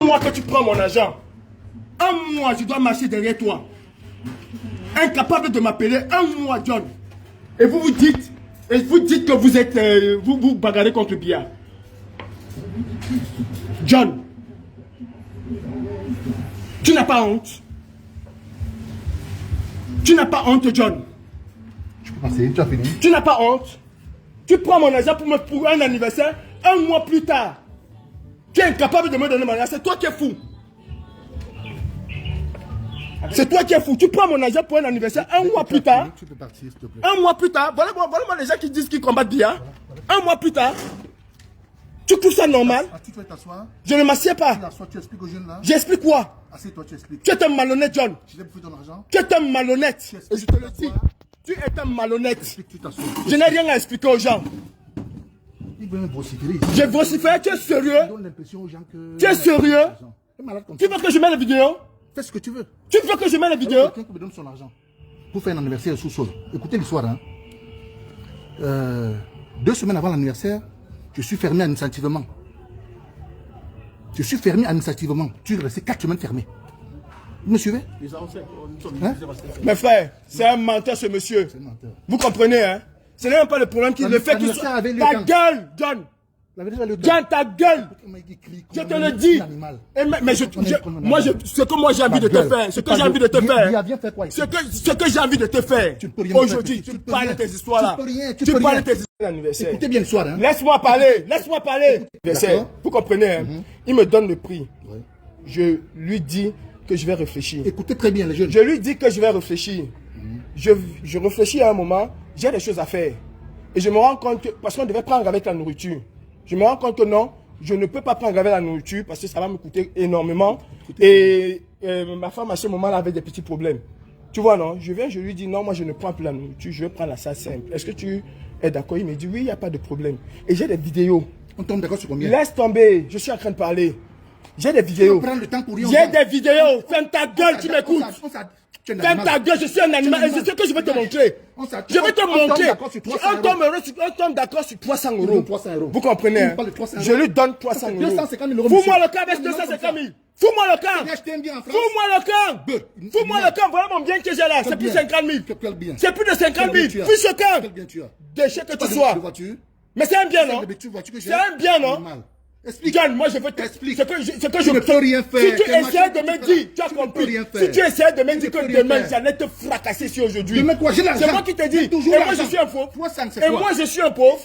mois que tu prends mon argent. Un mois, je dois marcher derrière toi. Incapable de m'appeler. Un mois, John. Et vous dites que vous êtes... vous bagarrez contre le billard. John. Tu n'as pas honte. Tu n'as pas honte, John. Je peux passer, tu as fini. Tu n'as pas honte. Tu prends mon argent pour un anniversaire. Un mois plus tard. Tu es incapable de me donner mon argent. C'est toi qui es fou. C'est toi qui es fou. Tu prends mon argent pour un anniversaire. Un mois plus tard. Tu peux partir, s'il te plaît. Un mois plus tard. Voilà les gens qui disent qu'ils combattent bien. Un mois plus tard. Tu trouves ça normal? Tu peux t'asseoir. Je ne m'assieds pas. Tu expliques aux jeunes là. J'explique quoi? Assieds-toi, tu expliques. Tu es un malhonnête, John. Tu t'es bouffé ton argent. Tu es un malhonnête. Et je te le dis. Tu es un malhonnête. Tu t'assois. Je n'ai rien à expliquer aux gens. Il veut me vociférer. Je vocifère, tu es sérieux? Il donne l'impression aux gens que... Tu es sérieux? Tu veux que je mette la vidéo? Fais ce que tu veux. Tu veux que je mette la vidéo? Quelqu'un qui me donne son argent pour faire un anniversaire sous-sol. Écoutez l'histoire. Hein. 2 semaines avant l'anniversaire, je suis fermé administrativement. Je suis fermé administrativement. Tu es resté 4 semaines fermé. Vous me suivez? Hein? Mes frères, c'est un menteur ce monsieur. Vous comprenez, hein? Ce n'est même pas le problème qui le fait que... Ta gueule, John! John, ta gueule! Je te le dis! Mais ce que moi j'ai envie de te faire, ce que j'ai envie de te faire, ce que j'ai envie de te faire, aujourd'hui, tu parles de tes histoires là. Tu parles de tes histoires d'anniversaire. Écoutez bien l'histoire. Hein. Laisse-moi parler, laisse-moi parler. Vous comprenez, hein? Il me donne le prix. Je lui dis que je vais réfléchir. Écoutez très bien les jeunes. Je lui dis que je vais réfléchir. Je réfléchis à un moment, j'ai des choses à faire. Et je me rends compte que, parce qu'on devait prendre avec la nourriture. Je me rends compte que non, je ne peux pas prendre avec la nourriture parce que ça va me coûter énormément. Et ma femme à ce moment-là avait des petits problèmes. Tu vois, non? Je viens, je lui dis non, moi je ne prends plus la nourriture, je vais prendre la salle simple. Est-ce que tu es d'accord? Il me dit oui, il n'y a pas de problème. Et j'ai des vidéos. On tombe d'accord sur combien? Laisse tomber, je suis en train de parler. J'ai des vidéos. J'ai des vidéos. Ferme ta gueule, tu m'écoutes. Ferme ta gueule, je suis un animal. Et c'est ce que je vais te montrer. Je vais te montrer. On tombe d'accord sur 300 euros. Vous comprenez? Hein? Je lui donne 300 euros. Fous-moi le camp avec 250 000. Fous-moi le camp. Fous-moi le camp. Fous-moi le camp. Voilà mon bien que j'ai là. C'est plus de 50 000. C'est plus de 50 000. Fous ce camp. Déchet que tu sois. Mais c'est un bien, non? C'est un bien, non? John, moi je veux t'expliquer ce que je ne peux rien faire. Si tu essaies de me dire, tu as compris. Si tu essaies de me dire que demain j'allais te fracasser ici aujourd'hui. C'est moi qui te dis. Et moi je suis un pauvre. Et moi je suis un pauvre.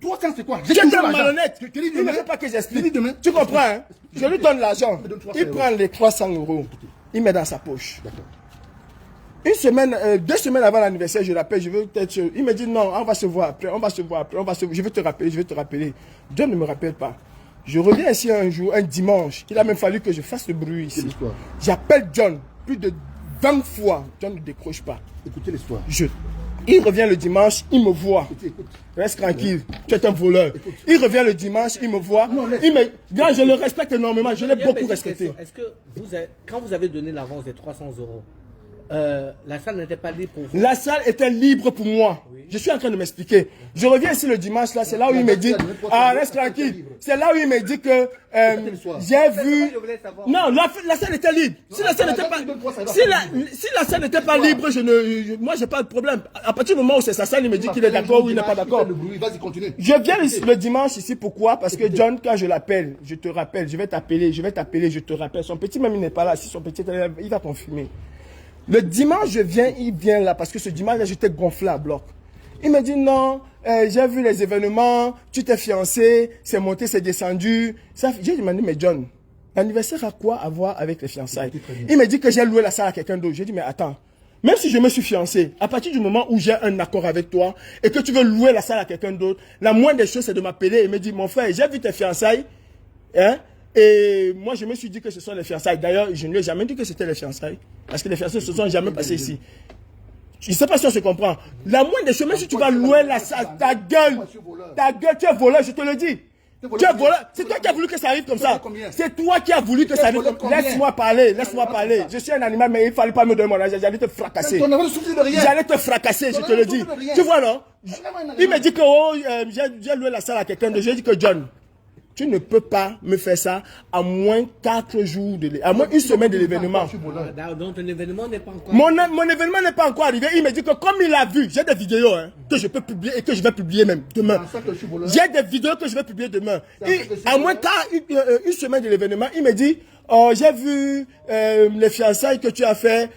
300 c'est quoi? Tu es un malhonnête. Il ne faut pas que j'explique. Tu comprends, hein? Je lui donne l'argent. Il prend les 300 euros. Il met dans sa poche. Une semaine, 2 semaines avant l'anniversaire, je l'appelle, je veux peut-être... Il me dit non, on va se voir après, je vais te rappeler. Dieu ne me rappelle pas. Je reviens ici un jour, un dimanche. Il a même fallu que je fasse le bruit ici. J'appelle John plus de 20 fois. John ne décroche pas. Écoutez l'histoire. Il revient le dimanche, il me voit. Reste tranquille, tu es un voleur. Il revient le dimanche, il me voit. Gars, je le respecte énormément, je l'ai beaucoup respecté. Est-ce que quand vous avez donné l'avance des 300 euros, la salle n'était pas libre pour vous? La salle était libre pour moi. Oui. Je suis en train de m'expliquer. Je reviens ici le dimanche, là, c'est là où il me dit... Ah, reste tranquille. C'est là où il me dit que j'ai vu... Non, la salle était libre. Si la salle n'était pas... Si la salle n'était pas libre, moi, j'ai pas de problème. À partir du moment où c'est sa salle, il me dit qu'il est d'accord ou il n'est pas d'accord. Je viens ici le dimanche ici, pourquoi? Parce que John, quand je l'appelle, je te rappelle, je vais t'appeler, je te rappelle. Son petit, même, il n'est pas là. Si son petit, il va confirmer. Le dimanche, il vient là, parce que ce dimanche-là, j'étais gonflé à bloc. Il me dit non, j'ai vu les événements, tu t'es fiancé, c'est monté, c'est descendu. J'ai demandé, mais John, l'anniversaire a quoi à voir avec les fiançailles? Il me dit que j'ai loué la salle à quelqu'un d'autre. J'ai dit, mais attends, même si je me suis fiancé, à partir du moment où j'ai un accord avec toi et que tu veux louer la salle à quelqu'un d'autre, la moindre des choses, c'est de m'appeler et me dire, mon frère, j'ai vu tes fiançailles, hein? Et moi, je me suis dit que ce sont les fiançailles. D'ailleurs, je ne lui ai jamais dit que c'était les fiançailles. Parce que les fiançailles ne se sont jamais passées ici. Je ne sais pas si on se comprend. La moindre des choses, même si tu vas louer la salle, ta gueule, tu es voleur, je te le dis. Tu es voleur. C'est toi qui as voulu que ça arrive comme ça. C'est toi qui as voulu que ça arrive comme ça. Laisse-moi parler, laisse-moi parler. Je suis un animal, mais il ne fallait pas me donner mon argent. J'allais te fracasser. J'allais te fracasser, je te le dis. Tu vois, non? Il me dit que j'ai loué la salle à quelqu'un d'autre. J'ai dit que John, tu ne peux pas me faire ça à moins 4 jours, à moins une semaine de l'événement. Donc ton événement n'est pas encore... Mon événement n'est pas encore arrivé. Il me dit que comme il a vu, j'ai des vidéos que je peux publier et que je vais publier même demain. J'ai des vidéos que je vais publier demain. Et à moins une semaine de l'événement, il me dit, oh, j'ai vu les fiançailles que tu as fait.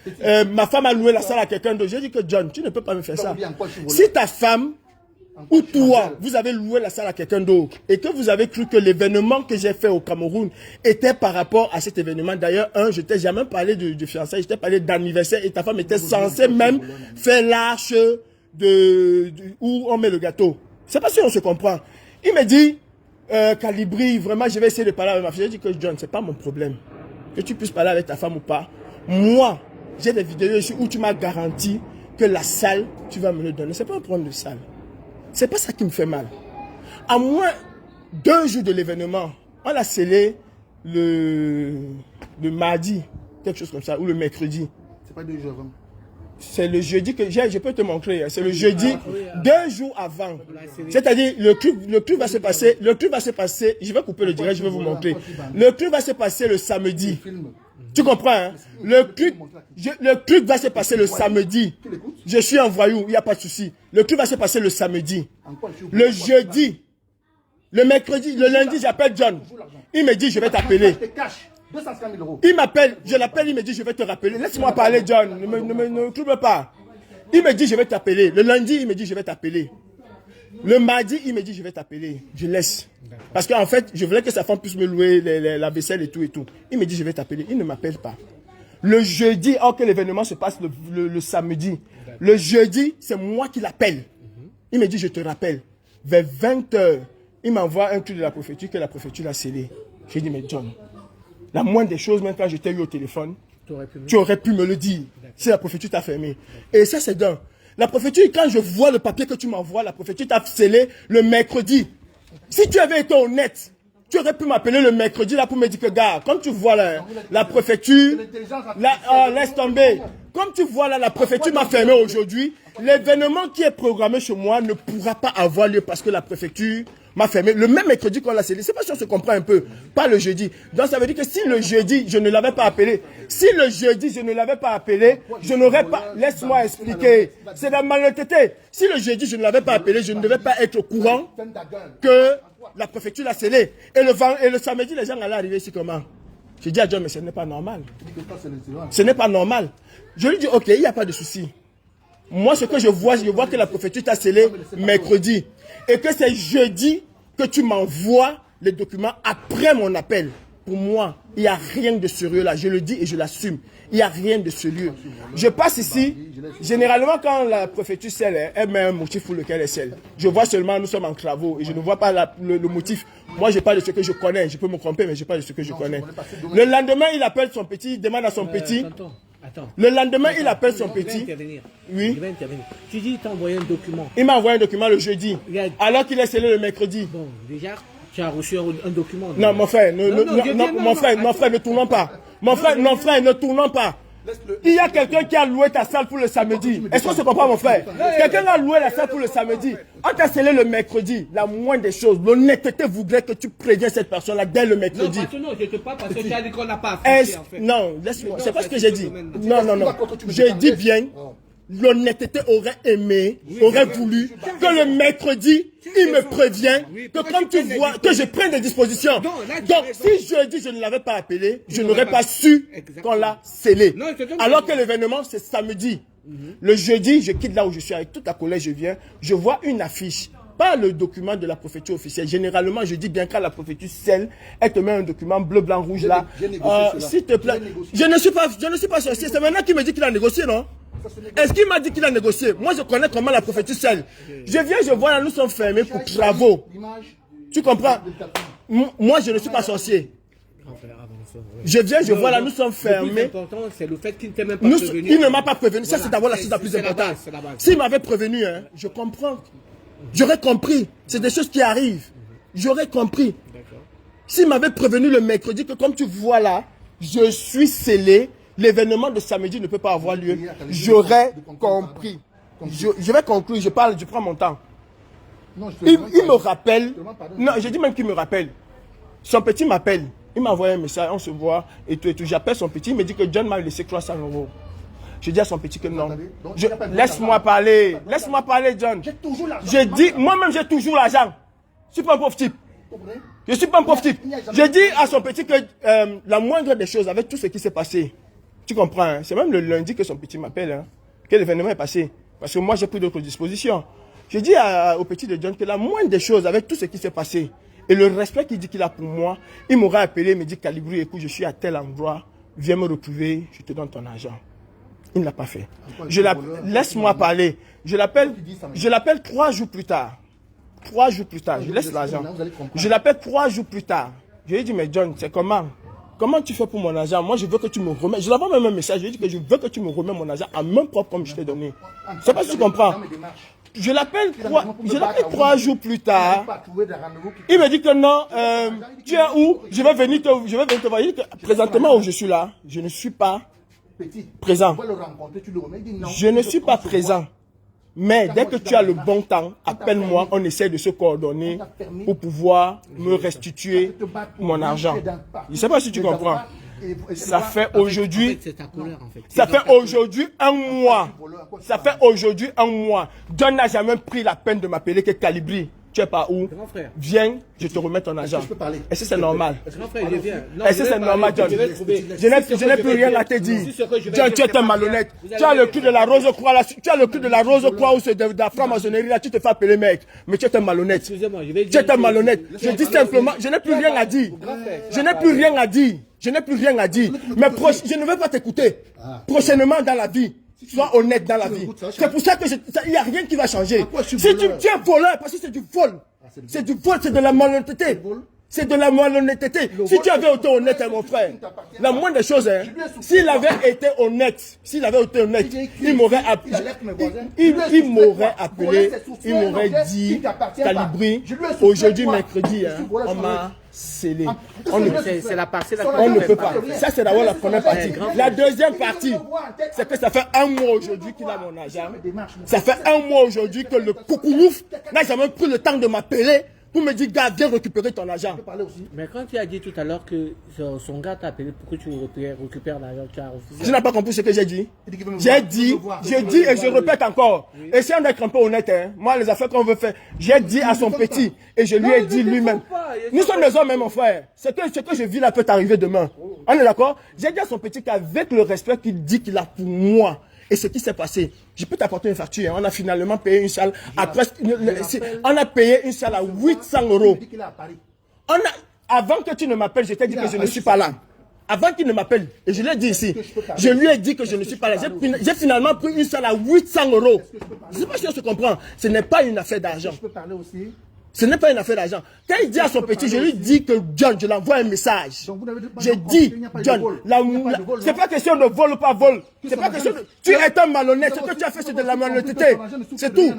Ma femme a loué la salle à quelqu'un d'autre. J'ai dit que John, tu ne peux pas me faire ça. Si ta femme ou toi, vous avez loué la salle à quelqu'un d'autre et que vous avez cru que l'événement que j'ai fait au Cameroun était par rapport à cet événement. D'ailleurs, je t'ai jamais parlé de fiançailles, je t'ai parlé d'anniversaire et ta femme était censée même faire l'arche où on met le gâteau. C'est pas si on se comprend. Il me dit, Calibri, vraiment, je vais essayer de parler avec ma fille. J'ai dit que John, c'est pas mon problème. Que tu puisses parler avec ta femme ou pas. Moi, j'ai des vidéos ici où tu m'as garanti que la salle, tu vas me le donner. C'est pas un problème de salle. C'est pas ça qui me fait mal. À moins 2 jours de l'événement, on l'a scellé le mardi, quelque chose comme ça, ou le mercredi. C'est pas 2 jours avant. C'est le jeudi que je peux te montrer. C'est le jeudi, 2 jours avant. C'est-à-dire, le truc va se passer, je vais couper le direct, je vais vous montrer. Le truc va se passer le samedi. Tu comprends, hein? Le truc va se passer le samedi. Je suis un voyou, il n'y a pas de souci. Le truc va se passer le samedi. Le jeudi, le mercredi, le lundi, j'appelle John. Il me dit, je vais t'appeler. Il m'appelle, je l'appelle, il me dit, je vais te rappeler. Laisse-moi parler, John, ne me trouble pas. Il me dit, je vais t'appeler. Le lundi, il me dit, je vais t'appeler. Le mardi, il me dit, je vais t'appeler. Je laisse. Parce qu'en fait, je voulais que sa femme puisse me louer la vaisselle et tout et tout. Il me dit, je vais t'appeler. Il ne m'appelle pas. Le jeudi, or que l'événement se passe le samedi. Le jeudi, c'est moi qui l'appelle. Il me dit, je te rappelle. Vers 20 h, il m'envoie un truc de la préfecture que la préfecture l'a scellé. J'ai dit, mais John, la moindre des choses, même quand je t'ai eu au téléphone, tu aurais pu me le dire. Si la préfecture t'a fermé. Et ça, c'est d'un. La préfecture, quand je vois le papier que tu m'envoies, la préfecture t'a scellé le mercredi. Si tu avais été honnête, tu aurais pu m'appeler le mercredi là pour me dire que, gars, comme tu vois là, la préfecture, laisse tomber. Comme tu vois là, la préfecture m'a fermé aujourd'hui. L'événement qui est programmé chez moi ne pourra pas avoir lieu parce que la préfecture m'a fermé. Le même mercredi qu'on l'a scellé. C'est pas si on se comprend un peu. Pas le jeudi. Donc ça veut dire que si le jeudi, je ne l'avais pas appelé. Si le jeudi, je ne l'avais pas appelé, je n'aurais pas... Laisse-moi expliquer. C'est la malhonnêteté. Si le jeudi, je ne l'avais pas appelé, je ne devais pas être au courant que la préfecture l'a scellé. Et le samedi, les gens allaient arriver ici comment? J'ai dit à John, mais ce n'est pas normal. Ce n'est pas normal. Je lui dis, ok, il n'y a pas de souci. Moi, ce que je vois que la préfecture t'a scellé mercredi. Et que c'est jeudi que tu m'envoies les documents après mon appel. Pour moi, il n'y a rien de sérieux là. Je le dis et je l'assume. Il n'y a rien de sérieux. Je passe ici. Généralement, quand la préfecture scelle, elle met un motif pour lequel elle scelle. Je vois seulement, nous sommes en travaux et je ne vois pas le motif. Moi, je parle de ce que je connais. Je peux me tromper, mais je parle de ce que je connais. Le lendemain, il appelle son petit, il demande à son petit. Attends. Le lendemain, il appelle son petit. Oui. Il va intervenir. Tu dis, il t'a envoyé un document. Il m'a envoyé un document le jeudi. Alors qu'il est scellé le mercredi. Bon, déjà, tu as reçu un document. Non, mon frère, mon frère, ne tournons pas. Mon frère, ne tournons pas. Il y a quelqu'un qui a loué ta salle pour le samedi. Est-ce qu'on se comprend, mon frère? Quelqu'un a loué la salle pour le samedi. On t'a scellé le mercredi. La moindre des choses, l'honnêteté voudrait que tu préviens cette personne-là dès le mercredi. Non, je te parle parce que tu as dit qu'on n'a pas affiché, en fait. Non, laisse-moi. C'est pas ce que j'ai dit. Non. J'ai dit bien. L'honnêteté aurait aimé, aurait voulu que le mercredi, il me prévient que comme tu vois, que je prenne des dispositions. Donc, si jeudi, je ne l'avais pas appelé, je n'aurais pas su qu'on l'a scellé. Alors que l'événement, c'est samedi. Le jeudi, je quitte là où je suis avec toute la collège, je viens, je vois une affiche. Pas le document de la préfecture officielle. Généralement, je dis bien quand la préfecture scelle, elle te met un document bleu, blanc, rouge là. S'il te plaît. Je ne suis pas sorcier. C'est maintenant qu'il me dit qu'il a négocié, non? Est-ce qu'il m'a dit qu'il a négocié? Moi, je connais comment la préfecture scelle. Je viens, je vois là, nous sommes fermés pour travaux. Tu comprends? Moi, je ne suis pas sorcier. Je viens, je vois là, nous sommes fermés. Le plus important, c'est le fait qu'il ne t'ait même pas prévenu. Il ne m'a pas prévenu. Ça, c'est d'abord la chose la plus importante. S'il m'avait prévenu, hein, je comprends. J'aurais compris. C'est des choses qui arrivent. J'aurais compris. S'il m'avait prévenu le mercredi que comme tu vois là, je suis scellé, l'événement de samedi ne peut pas avoir lieu, j'aurais compris. Je vais conclure, je parle, je prends mon temps. Il me rappelle. Non, je dis même qu'il me rappelle. Son petit m'appelle. Il m'a envoyé un message, on se voit, et tout. J'appelle son petit, il me dit que John m'a laissé 300 €. Je dis à son petit que non. Laisse-moi parler. Laisse-moi parler, John. Je dis, moi-même, j'ai toujours l'argent. Je ne suis pas un pauvre type. Je ne suis pas un pauvre type. Je dis à son petit que la moindre des choses, avec tout ce qui s'est passé, tu comprends, hein, c'est même le lundi que son petit m'appelle, hein, que l'événement est passé. Parce que moi, j'ai pris d'autres dispositions. Je dis au petit de John que la moindre des choses, avec tout ce qui s'est passé, et le respect qu'il dit qu'il a pour moi, il m'aurait appelé, il me dit, Calibri, écoute, je suis à tel endroit, viens me retrouver, je te donne ton argent. Il ne l'a pas fait. Laisse-moi parler. Je l'appelle 3 jours plus tard. 3 jours plus tard, je laisse l'argent. Je l'appelle 3 jours plus tard. Je lui ai dit, mais John, c'est comment? Comment tu fais pour mon argent? Moi, je veux que tu me remettes. Je l'avais même un message. Je lui ai dit que je veux que tu me remettes mon argent à main propre comme je t'ai donné. Je ne sais pas si tu comprends. Je l'appelle 3 jours plus tard. Il me dit que non, tu es où? Je vais venir te voir. Présentement où je suis là, je ne suis pas présent. Je ne suis pas présent. Mais dès que tu as le bon temps, appelle-moi, on essaie de se coordonner pour pouvoir me restituer mon argent. Je ne sais pas si tu comprends. Ça fait aujourd'hui, ça fait aujourd'hui 1 mois. Ça fait aujourd'hui 1 mois. John n'a jamais pris la peine de m'appeler que Calibri. Tu es pas où? Viens, je te remets ton argent. Est-ce que c'est normal? Est-ce que c'est normal, John? Je n'ai plus rien à te dire. John, tu es un malhonnête. Tu as le cul de la Rose-Croix là. Tu as le cul de la Rose-Croix ou c'est de la franc-maçonnerie là. Tu te fais appeler mec. Mais tu es un malhonnête. Tu es un malhonnête. Je dis simplement, je n'ai plus rien à dire. Je n'ai plus rien à dire. Je n'ai plus rien à dire. Mais je ne veux pas t'écouter. Prochainement dans la vie. Sois honnête dans la vie. C'est pour ça que il n'y a rien qui va changer. Si tu es voleur, parce que c'est du vol. C'est du vol, c'est de la malhonnêteté. C'est de la malhonnêteté. Si tu avais été honnête, mon frère, la moindre des choses, hein, s'il avait été honnête, il m'aurait appelé, il m'aurait dit, Calibri, aujourd'hui, mercredi, hein, on m'a scellé. C'est la partie. On ne peut pas. Ça, c'est d'abord la première partie. La deuxième partie, c'est que ça fait 1 mois aujourd'hui qu'il a mon argent. Ça fait 1 mois aujourd'hui que le coucounouf n'a jamais pris le temps de m'appeler pour me dire, gars, viens récupérer ton argent. Mais quand tu as dit tout à l'heure que son gars t'a appelé pour que tu récupères l'argent, tu as refusé. Tu n'as pas compris ce que j'ai dit. J'ai dit et je répète encore. Essayons d'être un peu honnête. Hein. Moi, les affaires qu'on veut faire, j'ai dit à son petit et je lui ai dit lui-même. Nous sommes des hommes, mon frère. Ce que je vis là peut arriver demain. On est d'accord? J'ai dit à son petit qu'avec le respect qu'il dit qu'il a pour moi, et ce qui s'est passé, je peux t'apporter une facture. On a finalement payé une salle à presque. On a payé une salle à 800 €. Avant que tu ne m'appelles, je t'ai dit que je ne suis pas là. Avant qu'il ne m'appelle, et je l'ai dit ici, je lui ai dit que je ne suis pas là. J'ai finalement pris une salle à 800 €. Je ne sais pas si on se comprend. Ce n'est pas une affaire d'argent. Ce n'est pas une affaire d'argent. Quand il dit à son petit, je lui dis que John, je l'envoie un message. J'ai dit, John, c'est pas question de vol ou pas vol. C'est pas question de... Tu es un malhonnête. Ce que tu as fait, c'est de la malhonnêteté. C'est tout.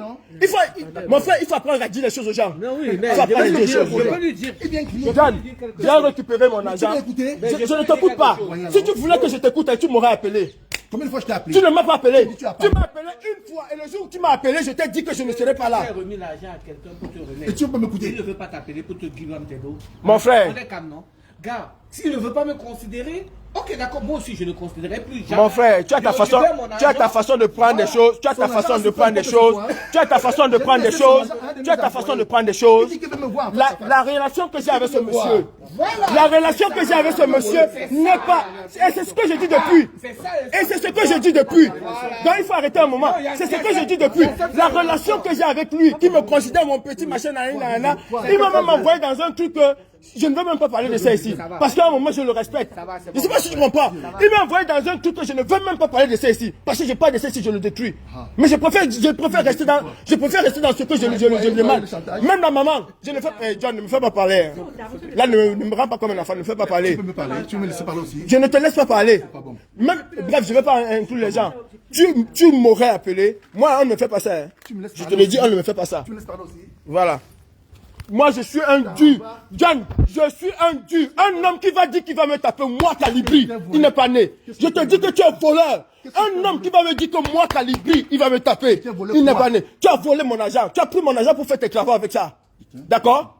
Mon frère, il faut apprendre à dire les choses aux gens. Il faut apprendre à dire les choses aux gens. John, viens récupérer mon argent. Je ne t'écoute pas. Si tu voulais que je t'écoute, tu m'aurais appelé. Combien de fois je t'ai appelé? Tu ne m'as pas appelé. Tu m'as appelé une fois. Et le jour où tu m'as appelé, je t'ai dit que je ne serais pas là. Tu as remis l'argent à quelqu'un pour te remettre. Et tu peux m'écouter. Il ne veut pas t'appeler pour te guider tes dos. Mon frère. On est calme, non? Gars, s'il ne veut pas me considérer, ok, d'accord, moi aussi je ne considérerai plus. Mon frère, tu as ta façon de prendre des choses. Tu as ta façon de prendre des choses. Tu as ta façon de prendre des choses. Tu as ta façon de prendre des choses. La relation que j'ai avec ce monsieur, la relation que j'ai avec ce monsieur n'est pas. Et c'est ce que je dis depuis. Et c'est ce que je dis depuis. Donc il faut arrêter un moment. C'est ce que je dis depuis. La relation que j'ai avec lui, qui me considère mon petit machin, il m'a même envoyé dans un truc que. Je ne veux même pas parler de ça ici. Parce qu'à un moment, je le respecte. Je ne sais pas si tu comprends. Il m'a envoyé dans un truc que je ne veux même pas parler de ça ici. Parce que je parle de ça ici, je le détruis. Mais je préfère rester dans ce que je demande. Même ma maman, je ne fais pas. John, ne me fais pas parler. Là, ne me rends pas comme un enfant, ne me fais pas parler. Tu peux me parler, tu me laisses parler aussi. Je ne te laisse pas parler. Même, bref, je ne vais pas inclure les gens. Tu m'aurais appelé. Moi, on ne me fait pas ça. Je te le dis, on ne me fait pas ça. Tu me laisses parler aussi. Voilà. Moi, je suis un dur. John, je suis un dur. Un homme qui va dire qu'il va me taper, moi, Calibri, il n'est pas né. Je te dis que tu es voleur. Un homme qui va me dire que moi, Calibri, il va me taper, il n'est pas né. Tu as volé mon argent. Tu as pris mon argent pour faire tes travaux avec ça. D'accord?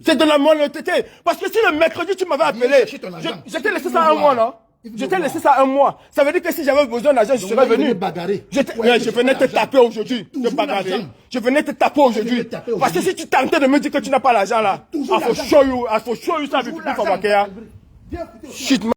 C'est de la malhonnêteté. Parce que si le mercredi, tu m'avais appelé, je t'ai laissé ça un mois, non? Je t'ai laissé ça un mois. Ça veut dire que si j'avais besoin d'argent, je serais venu. Je venais te taper aujourd'hui. Je venais te taper aujourd'hui. Parce que si tu tentais de me dire que tu n'as pas l'argent là, I for show you ça, shit, man.